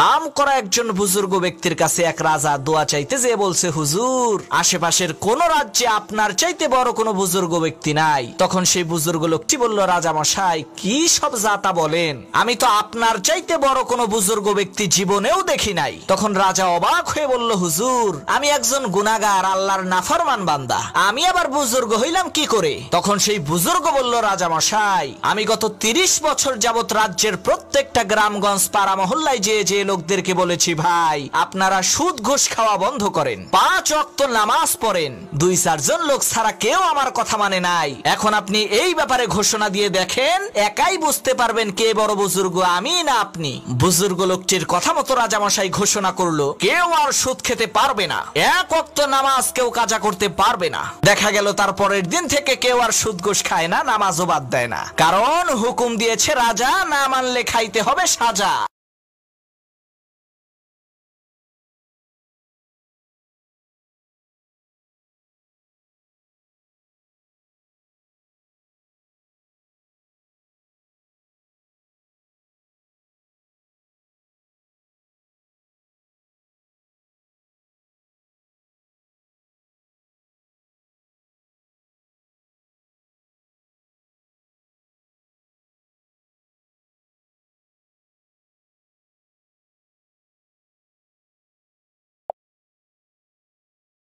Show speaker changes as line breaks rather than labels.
নাম করা একজন বুজুর্গ ব্যক্তির কাছে এক রাজা দোয়া চাইতে যেয়ে বলছে, হুজুর, আশেপাশের কোন রাজ্যে আপনার চাইতে বড় কোনো বুজুর্গ ব্যক্তি নাই। তখন সেই বুজুর্গ লোকটি বলল, রাজা মশাই, কি সব যাতা বলেন, আমি তো আপনার চাইতে বড় কোনো বুজুর্গ ব্যক্তি জীবনেও দেখি নাই। তখন রাজা অবাক হয়ে বলল, হুজুর, আমি একজন গুনাহগার, আল্লাহর নাফরমান বান্দা, আমি আবার বুজুর্গ হইলাম কি করে? তখন সেই বুজুর্গ বলল, রাজা মশাই, আমি গত 30 বছর যাবত রাজ্যের প্রত্যেকটা গ্রামগঞ্জ পাড়া মহল্লায় যে লোকদেরকে বলেছি, ভাই আপনারা সুদ ঘুষ খাওয়া বন্ধ করেন, 5 ওয়াক্ত নামাজ পড়েন, 2-4 জন লোক ছাড়া কেউ আমার কথা মানে নাই। এখন আপনি এই ব্যাপারে ঘোষণা দিয়ে দেখেন, একাই বুঝতে পারবেন কে বড় বুজুর্গ, আমি না আপনি। বুজুর্গ লোকটির কথা মতো রাজামশাই ঘোষণা করলো, কেউ আর সুদ খেতে পারবে না, 1 ওয়াক্ত নামাজ কেউ কাজা করতে পারবে না। দেখা গেল তারপরের দিন থেকে কেউ আর সুদ ঘুষ খায় না, নামাজও বাদ দেয় না, কারণ হুকুম দিয়েছে রাজা, না মানলে খাইতে হবে সাজা।